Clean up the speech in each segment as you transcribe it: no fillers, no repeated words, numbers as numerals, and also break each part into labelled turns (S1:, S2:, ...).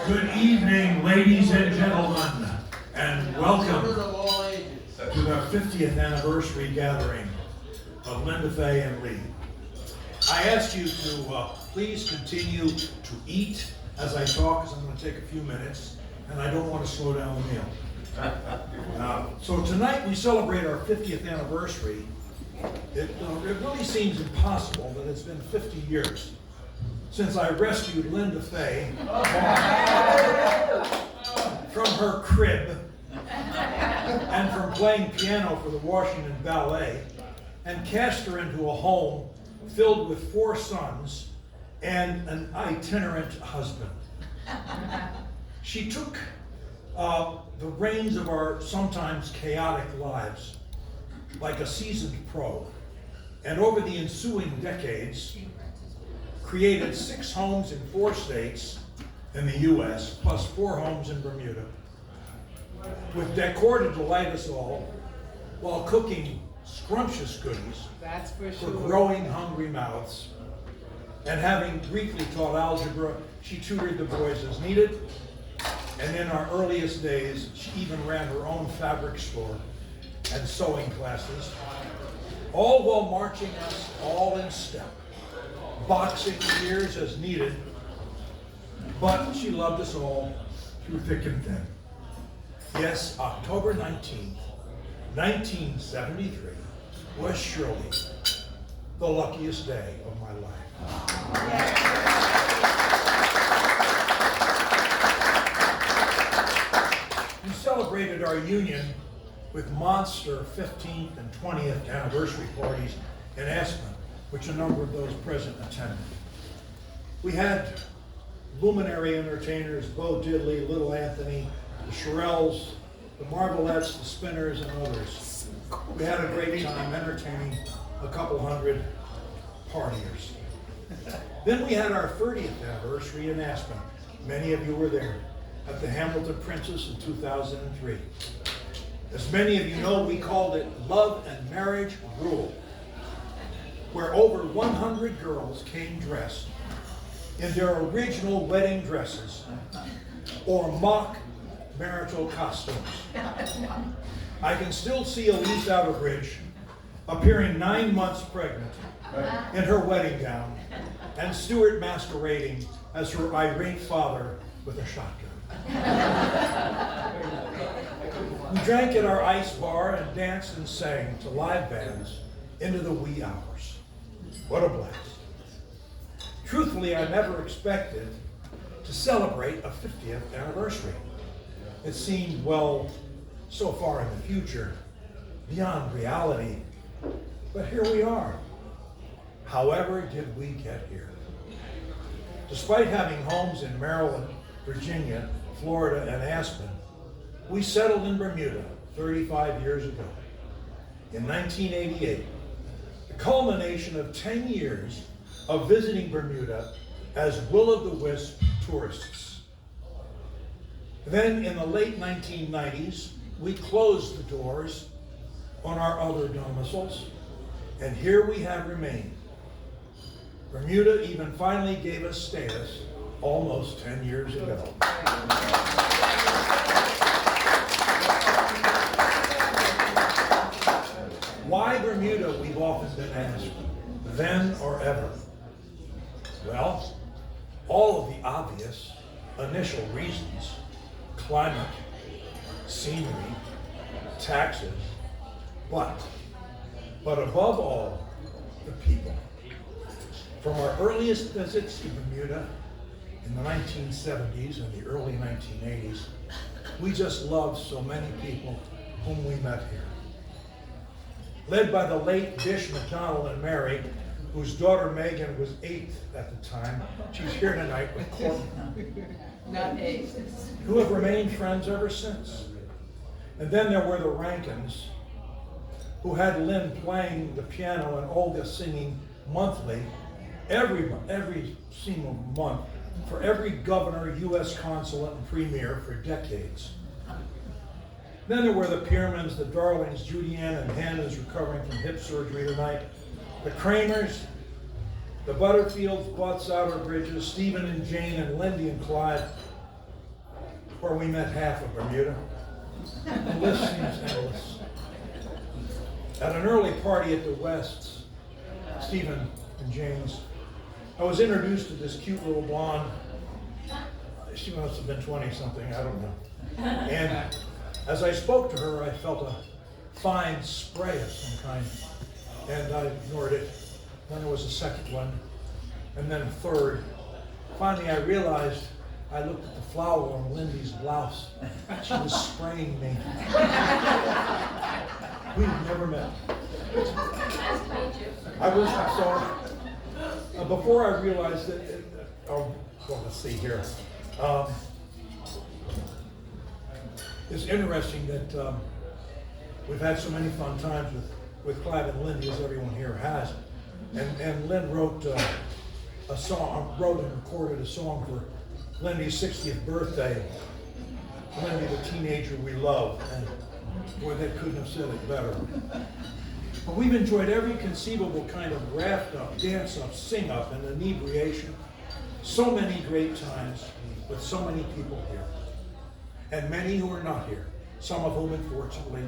S1: Good evening, ladies and gentlemen, and welcome to the 50th anniversary gathering of Linda Fay and Lee. I ask you to please continue to eat as I talk, because I'm going to take a few minutes, and I don't want to slow down the meal. So tonight we celebrate our 50th anniversary. It really seems impossible that it's been 50 years since I rescued Linda Fay from her crib and from playing piano for the Washington Ballet and cast her into a home filled with 4 sons and an itinerant husband. She took the reins of our sometimes chaotic lives like a seasoned pro, and over the ensuing decades created 6 homes in 4 states in the U.S., plus 4 homes in Bermuda, with decor to delight us all, while cooking scrumptious goodies for growing hungry mouths. And having briefly taught algebra, she tutored the boys as needed, and in our earliest days, she even ran her own fabric store and sewing classes, all while marching us all in step, boxing ears as needed, but she loved us all through thick and thin. Yes, October 19th, 1973 was surely the luckiest day of my life. We celebrated our union with monster 15th and 20th anniversary parties in Aspen, which a number of those present attended. We had luminary entertainers, Bo Diddley, Little Anthony, the Shirelles, the Marvelettes, the Spinners, and others. We had a great time entertaining a couple hundred partiers. Then we had our 30th anniversary in Aspen. Many of you were there at the Hamilton Princess in 2003. As many of you know, we called it Love and Marriage Rule, where over 100 girls came dressed in their original wedding dresses or mock marital costumes. I can still see Elise Outerbridge appearing 9 months pregnant in her wedding gown, and Stuart masquerading as her irate father with a shotgun. We drank at our ice bar and danced and sang to live bands into the wee hours. What a blast. Truthfully, I never expected to celebrate a 50th anniversary. It seemed, well, so far in the future, beyond reality. But here we are. However did we get here? Despite having homes in Maryland, Virginia, Florida, and Aspen, we settled in Bermuda 35 years ago, in 1988, the culmination of 10 years of visiting Bermuda as will-o'-the-wisp tourists. Then in the late 1990s, we closed the doors on our other domiciles, and here we have remained. Bermuda even finally gave us status almost 10 years ago. Why Bermuda, we've often been asked, then or ever? Well, all of the obvious initial reasons: climate, scenery, taxes, but above all, the people. From our earliest visits to Bermuda in the 1970s and the early 1980s, we just loved so many people whom we met here. Led by the late Bish McDonald and Mary, whose daughter Megan was 8th at the time. She's here tonight with Courtney.
S2: Not 8.
S1: Who have remained friends ever since. And then there were the Rankins, who had Lynn playing the piano and Olga singing monthly, every single month, for every governor, U.S. consulate, and premier for decades. Then there were the Piermans, the Darlings, Judy Ann and Hannah's recovering from hip surgery tonight, the Kramers, the Butterfields, Butts, Outerbridges, Stephen and Jane, and Lindy and Clyde, where we met half of Bermuda. The list seems endless. At an early party at the Wests, Stephen and Jane's, I was introduced to this cute little blonde. She must have been 20-something, I don't know. And as I spoke to her, I felt a fine spray of some kind, and I ignored it. Then there was a second one, and then a third. Finally, I realized I looked at the flower on Lindy's blouse. She was spraying me. We've never met. I was so. Before I realized that. Well, let's see here. It's interesting that we've had so many fun times with Clive and Lindy, as everyone here has. And Lynn wrote a song, wrote and recorded a song for Lindy's 60th birthday. Lindy, the teenager we love, and boy, they couldn't have said it better. But we've enjoyed every conceivable kind of graft up, dance up, sing up, and inebriation. So many great times with so many people here, and many who are not here, some of whom unfortunately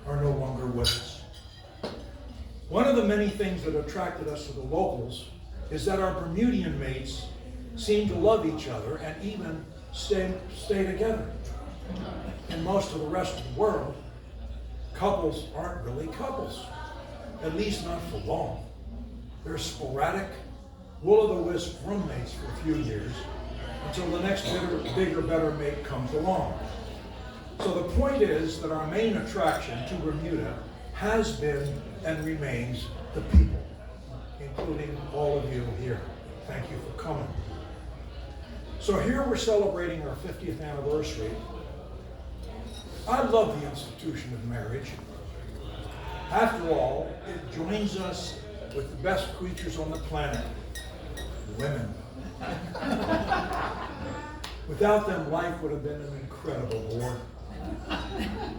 S1: are no longer with us. One of the many things that attracted us to the locals is that our Bermudian mates seem to love each other and even stay together. In most of the rest of the world, couples aren't really couples, at least not for long. They're sporadic, will-o'-the-wisp roommates for a few years until the next bigger, better mate comes along. So the point is that our main attraction to Bermuda has been and remains the people, including all of you here. Thank you for coming. So here we're celebrating our 50th anniversary. I love the institution of marriage. After all, it joins us with the best creatures on the planet, women. Without them, life would have been an incredible bore.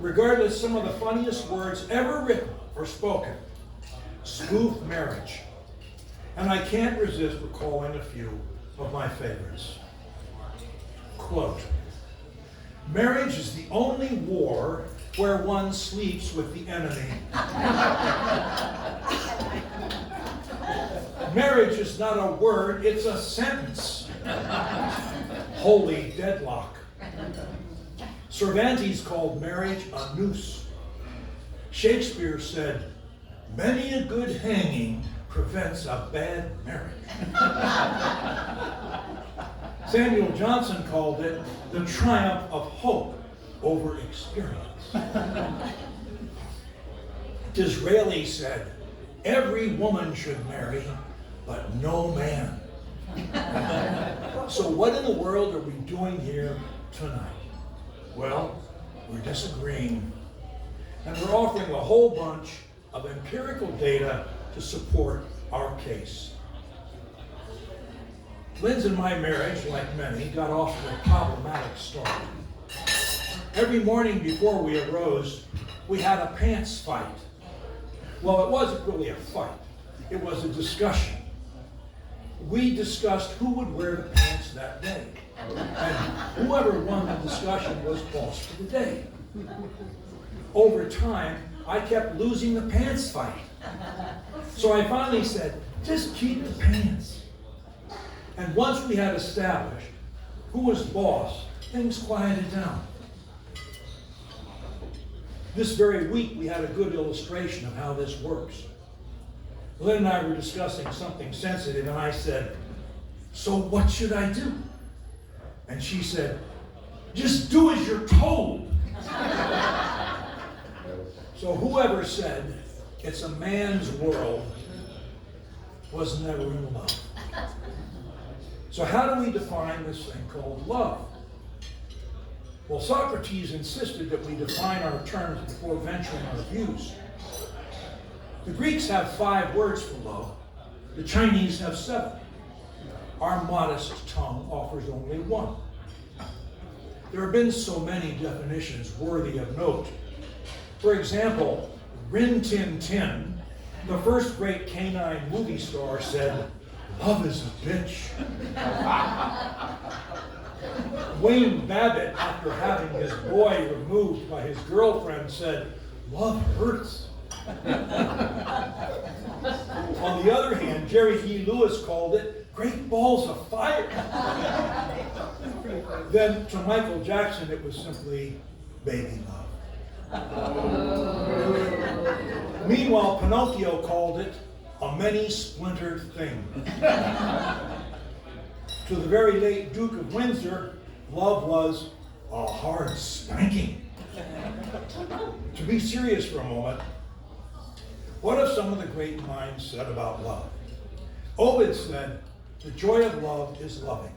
S1: Regardless, some of the funniest words ever written or spoken spoof marriage. And I can't resist recalling a few of my favorites. Quote, "Marriage is the only war where one sleeps with the enemy." "Marriage is not a word, it's a sentence." Holy deadlock. Cervantes called marriage a noose. Shakespeare said, "Many a good hanging prevents a bad marriage." Samuel Johnson called it the triumph of hope over experience. Disraeli said, "Every woman should marry, but no man." So what in the world are we doing here tonight? Well, we're disagreeing. And we're offering a whole bunch of empirical data to support our case. Lynn's and my marriage, like many, got off to a problematic start. Every morning before we arose, we had a pants fight. Well, it wasn't really a fight. It was a discussion. We discussed who would wear the pants that day. And whoever won the discussion was boss for the day. Over time, I kept losing the pants fight. So I finally said, just keep the pants. And once we had established who was boss, things quieted down. This very week, we had a good illustration of how this works. Lynn and I were discussing something sensitive, and I said, "So what should I do?" And she said, "Just do as you're told." So whoever said it's a man's world was never in love. So how do we define this thing called love? Well, Socrates insisted that we define our terms before venturing our views. The Greeks have 5 words for love. The Chinese have 7. Our modest tongue offers only 1. There have been so many definitions worthy of note. For example, Rin Tin Tin, the first great canine movie star, said, "Love is a bitch." Wayne Babbitt, after having his boy removed by his girlfriend, said, "Love hurts." On the other hand, Jerry E. Lewis called it "great balls of fire." Then to Michael Jackson, it was simply baby love. Meanwhile, Pinocchio called it a many-splintered thing. To the very late Duke of Windsor, love was a hard spanking. To be serious for a moment, what have some of the great minds said about love? Ovid said, "The joy of love is loving."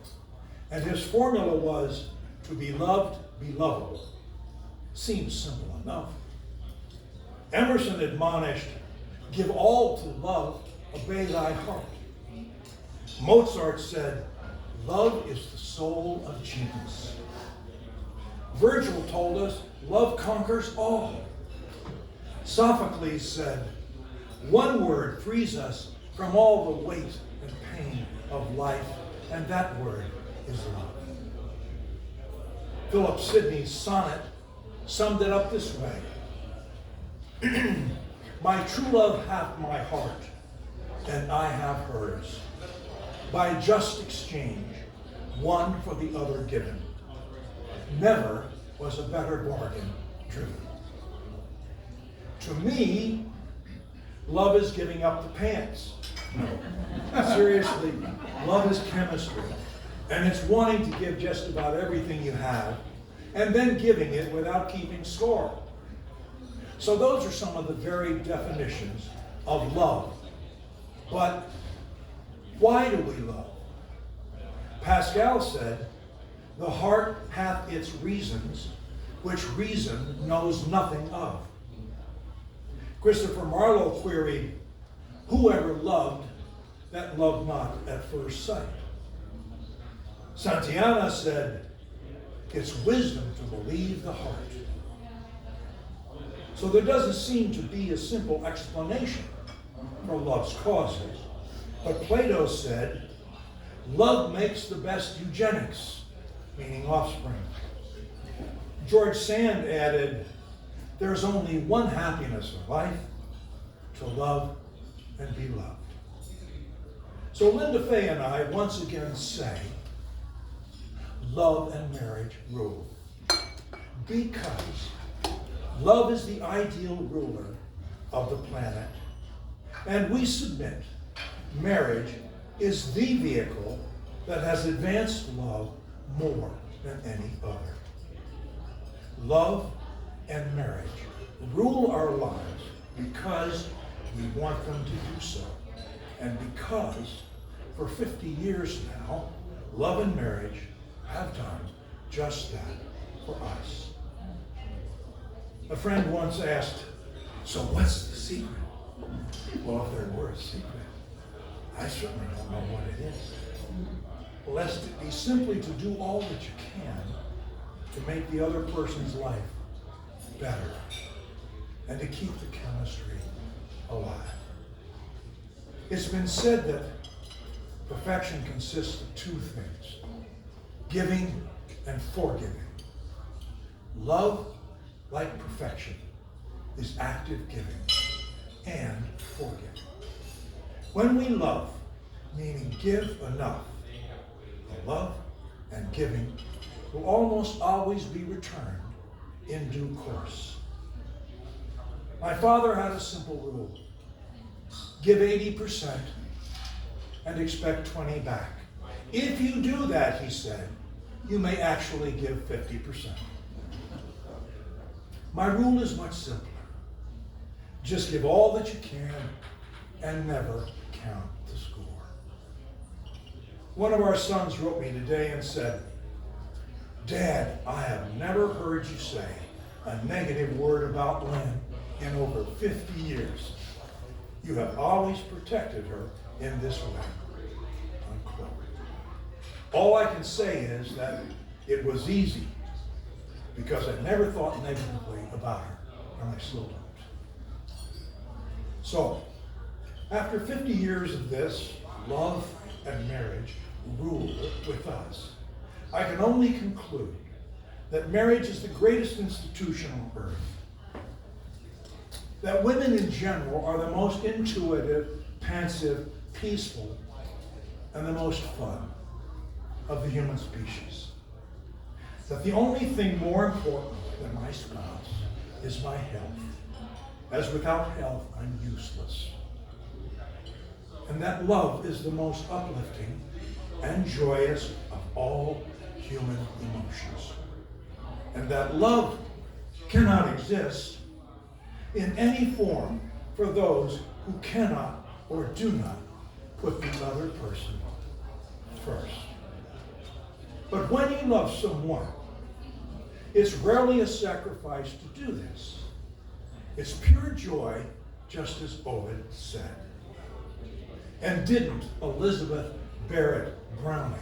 S1: And his formula was, to be loved, be lovable. Seems simple enough. Emerson admonished, "Give all to love, obey thy heart." Mozart said, "Love is the soul of genius." Virgil told us, "Love conquers all." Sophocles said, "One word frees us from all the weight and pain of life, and that word is love." Philip Sidney's sonnet summed it up this way: "My true love hath my heart, and I have hers. By just exchange, one for the other given. Never was a better bargain driven." To me, love is giving up the pants. No. Seriously, love is chemistry. And it's wanting to give just about everything you have, and then giving it without keeping score. So those are some of the very definitions of love. But why do we love? Pascal said, "The heart hath its reasons, which reason knows nothing of." Christopher Marlowe queried, "Whoever loved that loved not at first sight?" Santayana said, "It's wisdom to believe the heart." So there doesn't seem to be a simple explanation for love's causes. But Plato said, "Love makes the best eugenics," meaning offspring. George Sand added, "There's only one happiness in life, to love and be loved." So Linda Fay and I once again say, love and marriage rule. Because love is the ideal ruler of the planet, and we submit marriage is the vehicle that has advanced love more than any other. Love and marriage rule our lives because we want them to do so, and because for 50 years now, love and marriage have done just that for us. A friend once asked, "So what's the secret?" Well, if there were a secret, I certainly don't know what it is. Lest it be simply to do all that you can to make the other person's life better and to keep the chemistry alive. It's been said that perfection consists of two things: giving and forgiving. Love, like perfection, is active giving and forgiving. When we love, meaning give enough, the love and giving will almost always be returned in due course. My father had a simple rule: give 80% and expect 20 back. If you do that, he said, you may actually give 50%. My rule is much simpler. Just give all that you can and never count the score. One of our sons wrote me today and said, "Dad, I have never heard you say a negative word about Lynn in over 50 years. You have always protected her in this way." Unquote. All I can say is that it was easy because I never thought negatively about her, and I still don't. So, after 50 years of this, love and marriage rule with us, I can only conclude that marriage is the greatest institution on earth. That women in general are the most intuitive, pensive, peaceful, and the most fun of the human species. That the only thing more important than my spouse is my health, as without health I'm useless. And that love is the most uplifting and joyous of all human emotions. And that love cannot exist in any form for those who cannot or do not put the other person first. But when you love someone, it's rarely a sacrifice to do this. It's pure joy, just as Ovid said. And didn't Elizabeth Barrett Browning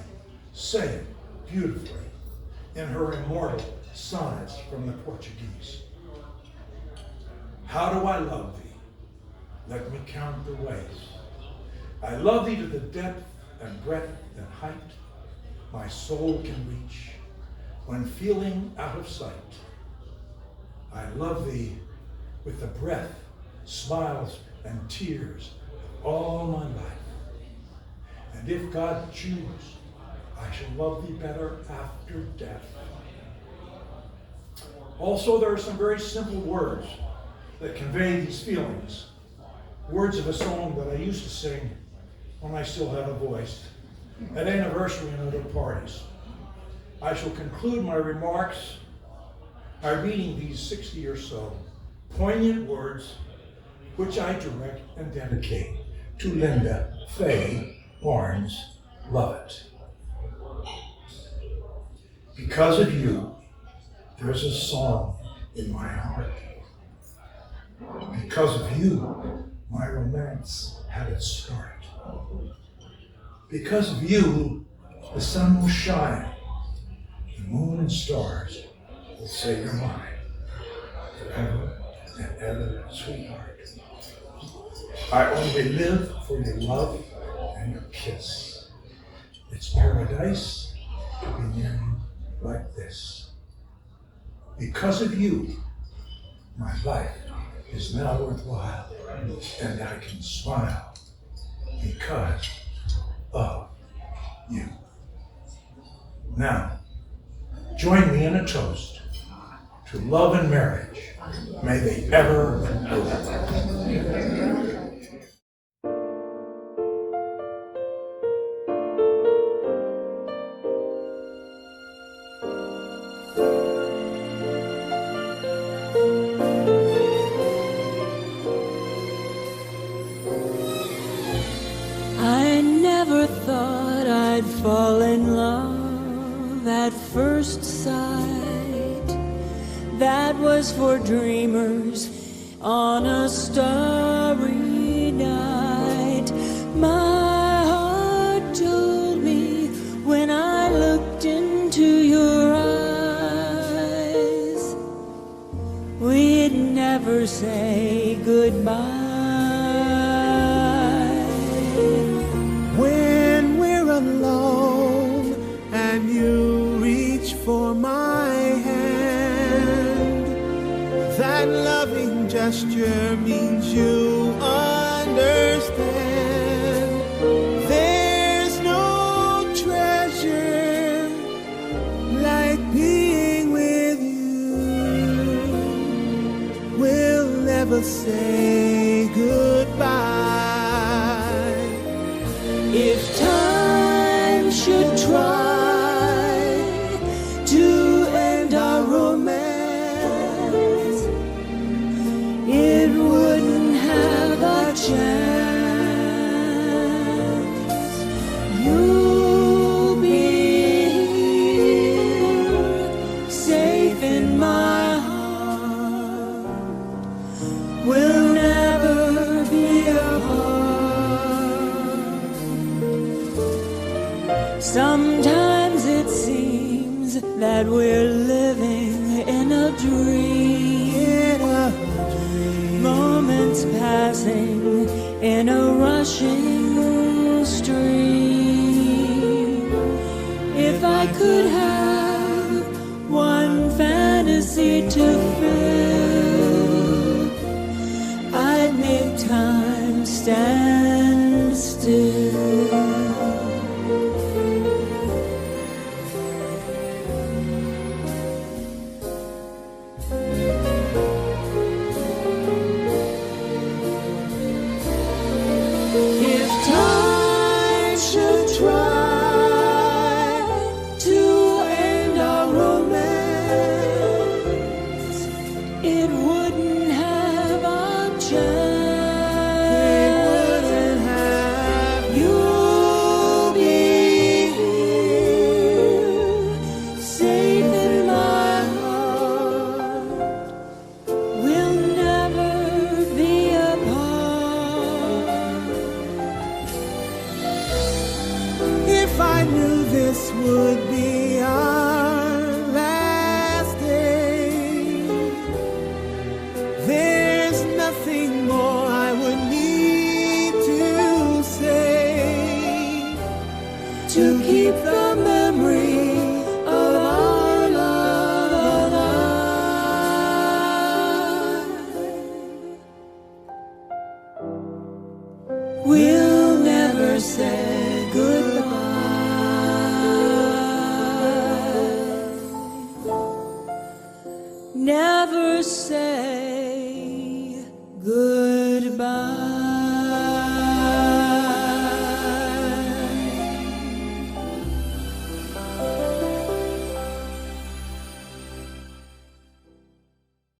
S1: say it beautifully in her immortal sonnets from the Portuguese? How do I love thee? Let me count the ways. I love thee to the depth and breadth and height my soul can reach when feeling out of sight. I love thee with the breath, smiles, and tears of all my life. And if God choose, I shall love thee better after death. Also, there are some very simple words that convey these feelings. Words of a song that I used to sing when I still had a voice at anniversary and other parties. I shall conclude my remarks by reading these 60 or so poignant words which I direct and dedicate to Linda Faye Barnes Lovett. Because of you, there's a song in my heart. Because of you, my romance had its start. Because of you, the sun will shine, the moon and stars will say you're mine, forever and ever, sweetheart. I only live for your love and your kiss. It's paradise to be near you like this. Because of you, my life is now worthwhile, and I can smile because of you. Now, join me in a toast to love and marriage. May they ever endure.
S3: I never thought I'd fall in love at first sight. That was for dreamers on a starry night. My heart told me when I looked into your eyes, we'd never say goodbye.
S4: When we're alone and you reach for my hand, that loving gesture means you understand. There's no treasure like being with you. We'll never say goodbye.
S3: If time should try to end our romance, it wouldn't have a chance. You'll be here, safe in my heart. We'll never be apart. Sometimes it seems that we're living in a dream, moments passing in a rushing stream. If I could have one fantasy to fill, I'd make time stand still. If time should try to end our romance, it wouldn't have a chance. It wouldn't have. You'll be here, safe in my heart. We'll never be apart.
S4: If I knew this would be our last day, there's nothing more I would need to say
S3: To keep the memory of our love alive. We'll never say goodbye. Never say goodbye.